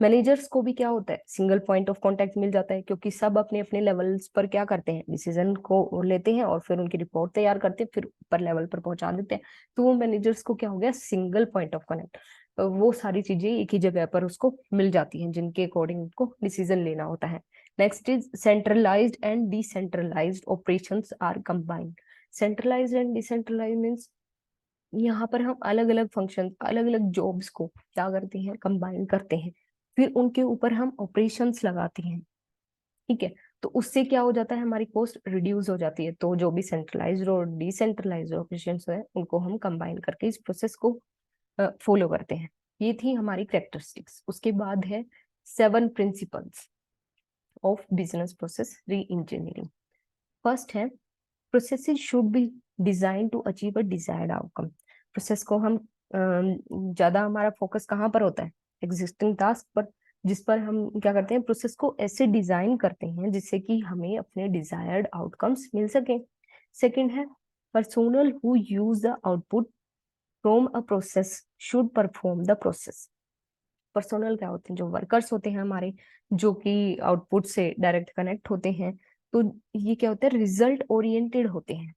Managers को भी क्या होता है, सिंगल पॉइंट ऑफ कांटेक्ट मिल जाता है, क्योंकि सब अपने अपने लेवल्स पर क्या करते हैं, डिसीजन को लेते हैं और फिर उनकी रिपोर्ट तैयार करते हैं, फिर ऊपर लेवल पर पहुंचा देते हैं। तो वो मैनेजर्स को क्या हो गया, सिंगल पॉइंट ऑफ कनेक्ट। वो सारी चीजें एक ही जगह पर उसको मिल जाती हैं, जिनके अकॉर्डिंग उसको डिसीजन लेना होता है। Next is centralised and decentralised operations are combined. Centralised and decentralised means यहाँ पर हम अलग अलग फंक्शन, अलग अलग जॉब्स को क्या करते हैं, कंबाइन करते हैं, फिर उनके ऊपर हम ऑपरेशंस लगाते हैं। ठीक है, तो उससे क्या हो जाता है, हमारी कॉस्ट रिड्यूस हो जाती है। तो जो भी सेंट्रलाइज्ड और डिसेंट्रलाइज्ड ऑपरेशंस है, उनको हम कंबाइन करके इस प्रोसेस को फॉलो करते हैं। ये थी हमारी कैरेक्टरिस्टिक्स। उसके बाद है 7 प्रिंसिपल्स ऑफ बिजनेस प्रोसेस री इंजीनियरिंग। फर्स्ट है, processes should be design to achieve a desired outcome. Process को हम ज्यादा हमारा फोकस कहाँ पर होता है, एग्जिस्टिंग टास्क पर, जिस पर हम क्या करते हैं, प्रोसेस को ऐसे डिजाइन करते हैं जिससे कि हमें अपने डिजायर्ड आउटकम्स मिल सके। सेकंड है, personnel who use the output from a process should perform the process. Personnel क्या होते हैं, जो वर्कर्स होते हैं हमारे, जो कि आउटपुट से डायरेक्ट कनेक्ट होते हैं, तो ये क्या होते हैं, रिजल्ट ओरिएंटेड होते हैं।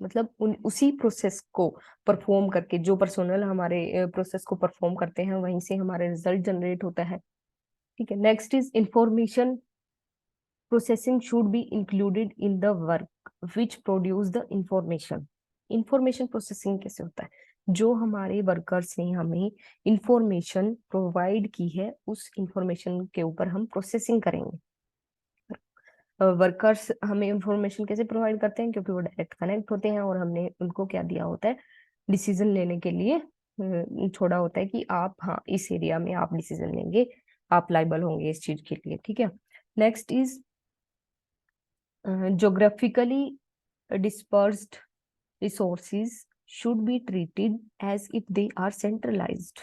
मतलब उसी प्रोसेस को परफॉर्म करके, जो पर्सोनल हमारे प्रोसेस को परफॉर्म करते हैं, वहीं से हमारे रिजल्ट जनरेट होता है। ठीक है, next is information processing should be included in the work which produce the information. Information processing कैसे होता है, जो हमारे वर्कर्स ने हमें इंफॉर्मेशन प्रोवाइड की है, उस इंफॉर्मेशन के ऊपर हम प्रोसेसिंग करेंगे। वर्कर्स हमें इंफॉर्मेशन कैसे प्रोवाइड करते हैं, क्योंकि वो डायरेक्ट कनेक्ट होते हैं और हमने उनको क्या दिया होता है, डिसीजन लेने के लिए छोड़ा होता है कि आप, हाँ, इस एरिया में आप डिसीजन लेंगे, आप लाइबल होंगे इस चीज के लिए। ठीक है, next is geographically dispersed resources should be treated as if they are centralized।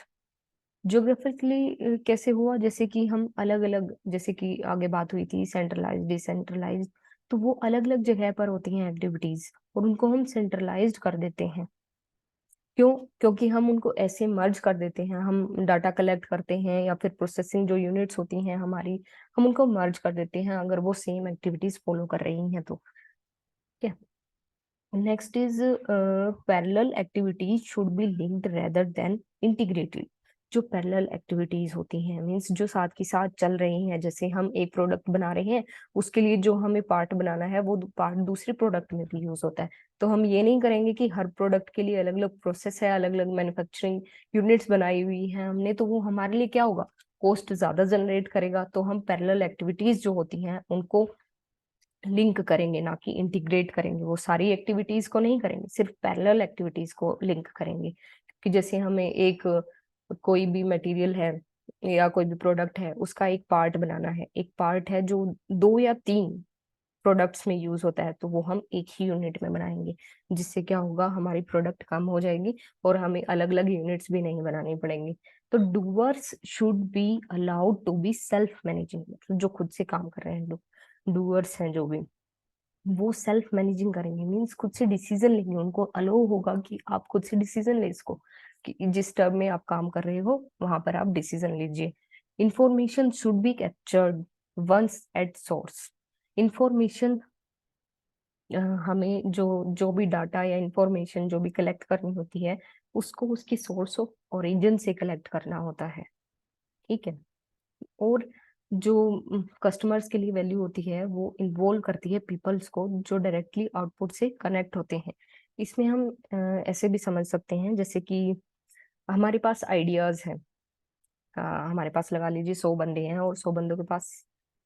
Geographically कैसे हुआ, जैसे कि हम अलग अलग, जैसे कि आगे बात हुई थी सेंट्रलाइज्ड डिसेंट्रलाइज्ड, तो वो अलग अलग जगह पर होती हैं एक्टिविटीज, और उनको हम सेंट्रलाइज्ड कर देते हैं। क्यों, क्योंकि हम उनको ऐसे मर्ज कर देते हैं, हम डाटा कलेक्ट करते हैं या फिर प्रोसेसिंग जो यूनिट्स होती हैं हमारी, हम उनको मर्ज कर देते हैं अगर वो सेम एक्टिविटीज फॉलो कर रही हैं तो। क्या, next is parallel activities should be linked rather than integrated. जो पैरेलल एक्टिविटीज होती हैं, मींस जो साथ के साथ चल रही हैं, जैसे हम एक प्रोडक्ट बना रहे हैं, उसके लिए जो हमें पार्ट बनाना है, वो पार्ट दूसरे प्रोडक्ट में भी यूज होता है। तो हम ये नहीं करेंगे कि हर प्रोडक्ट के लिए अलग अलग प्रोसेस है, अलग अलग मैन्युफैक्चरिंग यूनिट्स बनाई हुई हैं हमने, तो वो हमारे लिए क्या होगा, कॉस्ट ज्यादा जनरेट करेगा। तो हम पैरेलल एक्टिविटीज जो होती हैं उनको लिंक करेंगे, ना कि इंटीग्रेट करेंगे। वो सारी एक्टिविटीज को नहीं करेंगे, सिर्फ पैरेलल एक्टिविटीज को लिंक करेंगे। कि जैसे हमें एक कोई भी मटेरियल है या कोई भी प्रोडक्ट है, उसका एक पार्ट बनाना है, एक पार्ट है जो 2 या 3 प्रोडक्ट्स में यूज होता है, तो वो हम एक ही यूनिट में बनाएंगे, जिससे क्या होगा, हमारी प्रोडक्ट कम हो जाएगी और हमें अलग अलग यूनिट्स भी नहीं बनानी पड़ेंगी। तो doers should be allowed to be self managing. मतलब जो खुद से काम कर रहे हैं, डूअर्स हैं जो भी, वो सेल्फ मैनेजिंग करेंगे, मीन्स खुद से डिसीजन लेंगे, उनको अलो होगा कि आप खुद से डिसीजन ले इसको, कि जिस टर्म में आप काम कर रहे हो वहां पर आप डिसीजन लीजिए। Information should be captured once at source. Information, हमें जो जो भी डाटा या इंफॉर्मेशन जो भी कलेक्ट करनी होती है, उसको उसकी सोर्स ऑफ ओरिजिन से कलेक्ट करना होता है। ठीक है, और जो कस्टमर्स के लिए वैल्यू होती है, वो इन्वॉल्व करती है पीपल्स को, जो डायरेक्टली आउटपुट से कनेक्ट होते हैं। इसमें हम ऐसे भी समझ सकते हैं, जैसे कि हमारे पास आइडियाज हैं, हमारे पास लगा लीजिए 100 बंदे हैं, और 100 बंदों के पास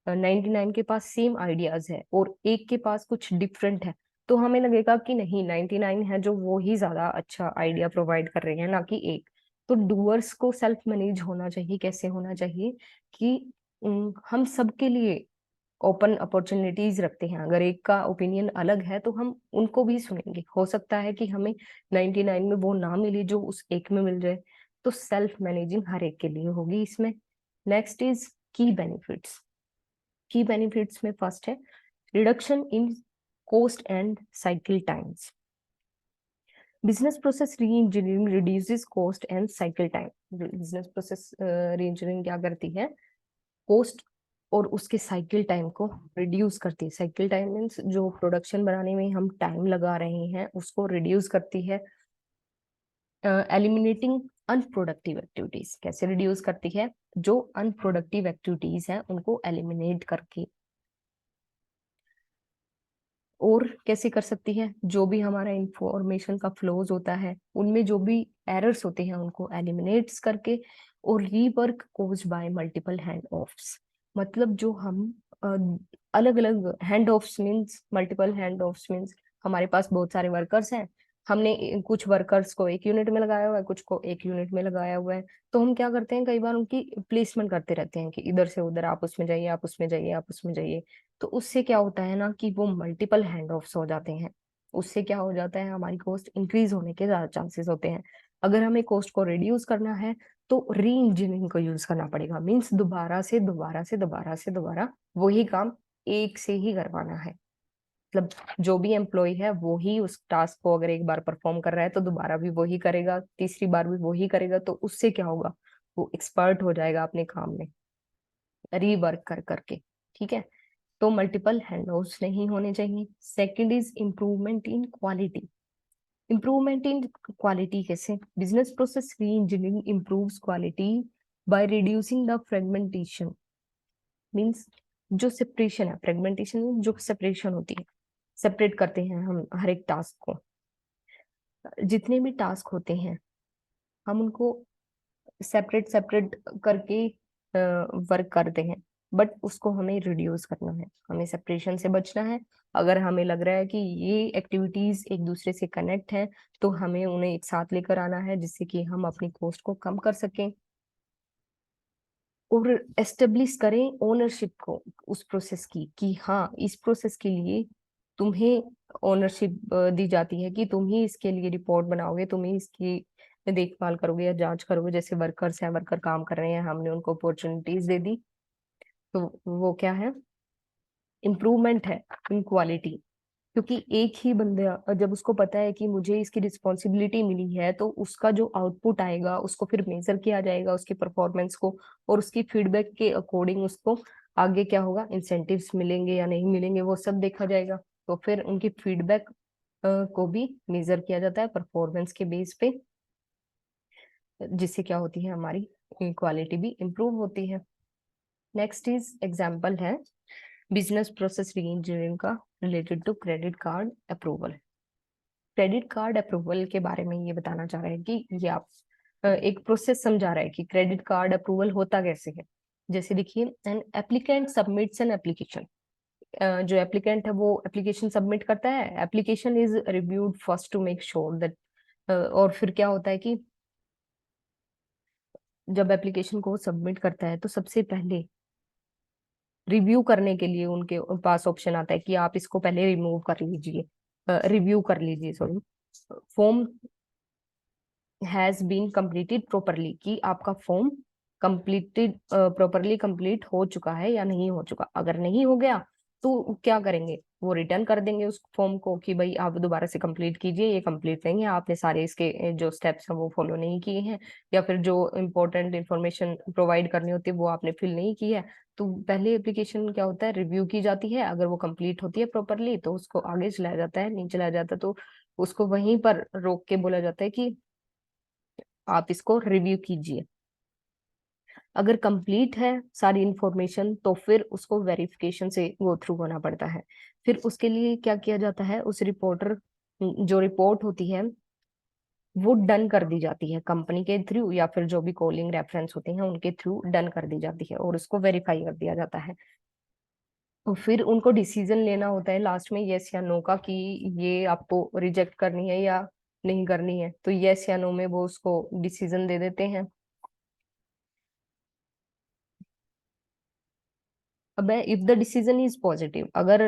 99 के पास सेम आइडियाज है, और एक के पास कुछ डिफरेंट है। तो हमें लगेगा कि नहीं, 99 है जो, वो ही ज्यादा अच्छा आइडिया प्रोवाइड कर रहे हैं, ना कि एक। तो डूअर्स को सेल्फ मैनेज होना चाहिए। कैसे होना चाहिए कि हम सबके लिए ओपन अपॉर्चुनिटीज रखते हैं। अगर एक का ओपिनियन अलग है तो हम उनको भी सुनेंगे, हो सकता है कि हमें 99 में वो ना मिले जो उस एक में मिल जाए। तो सेल्फ मैनेजिंग हर एक के लिए होगी इसमें। Next is key benefits. Key benefits में फर्स्ट है reduction in cost and cycle times. Business process re-engineering reduces cost and cycle time. Business process re-engineering क्या करती है? Cost और उसके साइकिल टाइम को रिड्यूस करती है. साइकिल टाइम मीन्स जो प्रोडक्शन बनाने में हम टाइम लगा रहे हैं उसको रिड्यूस करती है. Eliminating unproductive activities. कैसे रिड्यूस करती है? जो अनप्रोडक्टिव एक्टिविटीज हैं उनको एलिमिनेट करके. और कैसे कर सकती है? जो भी हमारा इंफॉर्मेशन का फ्लोज होता है उनमें जो भी एरर्स होते हैं उनको एलिमिनेट्स करके. और rework caused by multiple hand offs. मतलब जो हम अलग अलग hand offs means multiple hand offs means हमारे पास बहुत सारे वर्कर्स हैं. हमने कुछ वर्कर्स को एक यूनिट में लगाया हुआ है, कुछ को एक यूनिट में लगाया हुआ है. तो हम क्या करते हैं, कई बार उनकी प्लेसमेंट करते रहते हैं कि इधर से उधर, आप उसमें जाइए, आप उसमें जाइए, आप उसमें जाइए. तो उससे क्या होता है ना कि वो मल्टीपल हैंड ऑफ्स हो जाते हैं. उससे क्या हो जाता है, हमारी कॉस्ट इंक्रीज होने के ज्यादा चांसेस होते हैं. अगर हमें कॉस्ट को रिड्यूस करना है तो री इंजीनियरिंग को यूज करना पड़ेगा. मीन्स दोबारा वही काम एक से ही करवाना है. मतलब जो भी एम्प्लॉय है वो ही उस टास्क को अगर एक बार परफॉर्म कर रहा है तो दोबारा भी वही करेगा, तीसरी बार भी वही करेगा. तो उससे क्या होगा, वो एक्सपर्ट हो जाएगा अपने काम में रीवर्क कर करके. ठीक है. तो मल्टीपल हैंडआउट्स नहीं होने चाहिए. Second is improvement in quality. Improvement in quality कैसे? बिजनेस प्रोसेस री engineering improves quality by reducing the fragmentation. Means जो सेपरेशन है, फ्रेगमेंटेशन जो सेपरेशन होती है, सेपरेट करते हैं हम हर एक टास्क को. जितने भी टास्क होते हैं हम उनको सेपरेट सेपरेट करके वर्क करते हैं. बट उसको हमें रिड्यूस करना है, हमें सेपरेशन से बचना है. अगर हमें लग रहा है कि ये एक्टिविटीज एक दूसरे से कनेक्ट हैं तो हमें उन्हें एक साथ लेकर आना है जिससे कि हम अपनी कॉस्ट को कम कर सकें. और एस्टेब्लिश करें ओनरशिप को उस प्रोसेस की कि हाँ, इस प्रोसेस के लिए तुम्हें ओनरशिप दी जाती है कि तुम ही इसके लिए रिपोर्ट बनाओगे, तुम ही इसकी देखभाल करोगे या जांच करोगे. जैसे वर्कर्स हैं, वर्कर काम कर रहे हैं, हमने उनको अपॉर्चुनिटीज दे दी. तो वो क्या है, इम्प्रूवमेंट है इन क्वालिटी. क्योंकि एक ही बंदा जब उसको पता है कि मुझे इसकी रिस्पॉन्सिबिलिटी मिली है तो उसका जो आउटपुट आएगा उसको फिर मेजर किया जाएगा, उसकी परफॉर्मेंस को. और उसकी फीडबैक के अकॉर्डिंग उसको आगे क्या होगा, इंसेंटिव्स मिलेंगे या नहीं मिलेंगे, वो सब देखा जाएगा. तो फिर उनकी फीडबैक को भी मेजर किया जाता है परफॉर्मेंस के बेस पे, जिससे क्या होती है, हमारी क्वालिटी भी इम्प्रूव होती है. नेक्स्ट इज एग्जाम्पल है बिजनेस प्रोसेस री इंजीनियरिंग का related to credit card approval. Credit card approval के बारे में ये बताना चाह रहे हैं कि ये आप एक प्रोसेस समझा रहा है कि क्रेडिट कार्ड अप्रूवल होता कैसे है. जैसे देखिए, an applicant submits an application. जो एप्लीकेंट है वो एप्लीकेशन सबमिट करता है. Application is reviewed first to make sure that. और फिर क्या होता है कि जब एप्लीकेशन को सबमिट करता है तो सबसे पहले रिव्यू करने के लिए उनके पास ऑप्शन आता है कि आप इसको पहले रिमूव कर लीजिए, रिव्यू कर लीजिए, sorry. Form has been completed properly, कि आपका फॉर्म कंप्लीटेड प्रॉपरली कंप्लीट हो चुका है या नहीं हो चुका. अगर नहीं हो गया तो क्या करेंगे, वो रिटर्न कर देंगे उस फॉर्म को कि भाई आप दोबारा से कंप्लीट कीजिए, ये कंप्लीट नहीं है, आपने सारे इसके जो स्टेप्स हैं वो फॉलो नहीं किए हैं, या फिर जो इम्पोर्टेंट इंफॉर्मेशन प्रोवाइड करनी होती है वो आपने फिल नहीं की है. तो पहले एप्लीकेशन क्या होता है, रिव्यू की जाती है. अगर वो कंप्लीट होती है प्रॉपरली तो उसको आगे चलाया जाता है, नहीं चलाया जाता तो उसको वहीं पर रोक के बोला जाता है कि आप इसको रिव्यू कीजिए. अगर कंप्लीट है सारी इंफॉर्मेशन तो फिर उसको वेरिफिकेशन से गो थ्रू होना पड़ता है. फिर उसके लिए क्या किया जाता है, उस रिपोर्टर जो रिपोर्ट होती है वो डन कर दी जाती है कंपनी के थ्रू, या फिर जो भी कॉलिंग रेफरेंस होते हैं उनके थ्रू डन कर दी जाती है और उसको वेरीफाई कर दिया जाता है. तो फिर उनको डिसीजन लेना होता है लास्ट में यस या नो का, कि ये आपको रिजेक्ट करनी है या नहीं करनी है. तो यस या नो में वो उसको डिसीजन दे देते हैं. अब if the decision is positive, अगर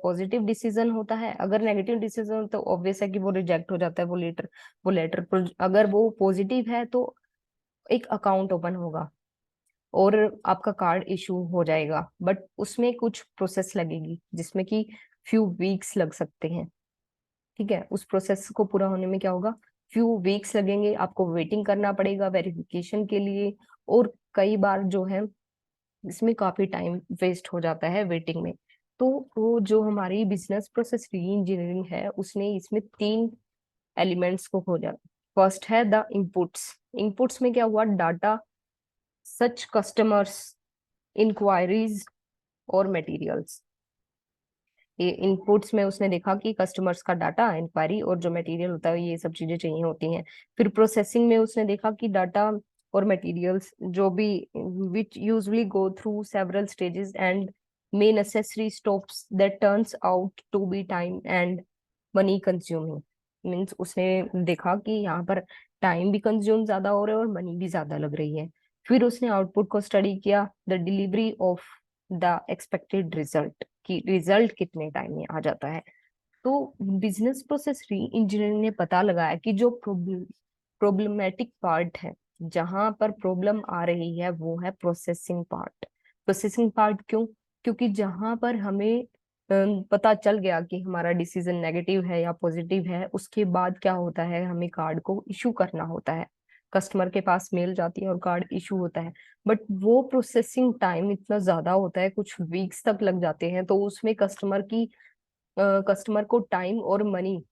पॉजिटिव डिसीजन होता है, अगर नेगेटिव डिसीजन तो ऑब्वियस है कि वो रिजेक्ट हो जाता है वो लेटर. अगर वो पॉजिटिव है तो एक अकाउंट ओपन होगा. और आपका कार्ड इशू हो जाएगा, बट उसमें कुछ प्रोसेस लगेगी जिसमें कि फ्यू वीक्स लग सकते हैं। ठीक है, उस प्रोसेस को पूरा होने में क्या होगा, फ्यू वीक्स लगेंगे, आपको वेटिंग करना पड़ेगा वेरिफिकेशन के लिए। और कई बार जो है इसमें काफी टाइम वेस्ट हो जाता है वेटिंग में। तो वो जो हमारी बिजनेस प्रोसेस री इंजीनियरिंग है उसने इसमें 3 एलिमेंट्स को खोजा। फर्स्ट है द इनपुट्स। इनपुट्स में क्या हुआ, डाटा, सच कस्टमर्स, इंक्वायरीज और मटेरियल्स। ये इनपुट्स में उसने देखा कि कस्टमर्स का डाटा, इंक्वायरी और जो मटेरियल होता है ये सब चीजें चाहिए होती हैं। फिर प्रोसेसिंग में उसने देखा कि डाटा और मटेरियल्स जो भी which usually go through several stages and may necessary stops that turns out to be time and money consuming. Means उसने देखा कि यहाँ पर टाइम भी कंज्यूम ज्यादा हो रहा है और मनी भी ज्यादा लग रही है। फिर उसने आउटपुट को स्टडी किया, the delivery of the expected result, कि रिजल्ट कितने टाइम में आ जाता है। तो बिजनेस प्रोसेस री इंजीनियरिंग ने पता लगाया कि जो प्रॉब्लमेटिक पार्ट है, जहां पर प्रॉब्लम आ रही है वो है प्रोसेसिंग पार्ट। प्रोसेसिंग पार्ट क्यों, क्योंकि जहां पर हमें पता चल गया कि हमारा डिसीजन नेगेटिव है या पॉजिटिव है, उसके बाद क्या होता है, हमें कार्ड को इशू करना होता है। कस्टमर के पास मेल जाती है और कार्ड इशू होता है, बट वो प्रोसेसिंग टाइम इतना ज्यादा होता है, कुछ वीक्स तक लग जाते हैं। तो उसमें कस्टमर को टाइम और मनी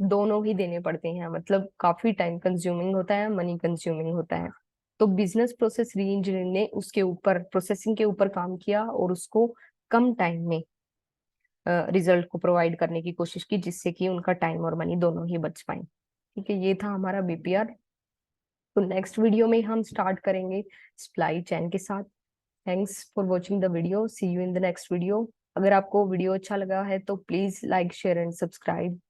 दोनों ही देने पड़ते हैं, मतलब काफी टाइम कंज्यूमिंग होता है, मनी कंज्यूमिंग होता है। तो बिजनेस प्रोसेस री इंजीनियरिंग ने उसके ऊपर, प्रोसेसिंग के ऊपर काम किया और उसको कम टाइम में रिजल्ट को प्रोवाइड करने की कोशिश की, जिससे कि उनका टाइम और मनी दोनों ही बच पाए। ठीक है, ये था हमारा बीपीआर। तो नेक्स्ट वीडियो में हम स्टार्ट करेंगे सप्लाई चेन के साथ। Thanks for watching the video, see you in the next video. अगर आपको वीडियो अच्छा लगा है तो please like, share and subscribe.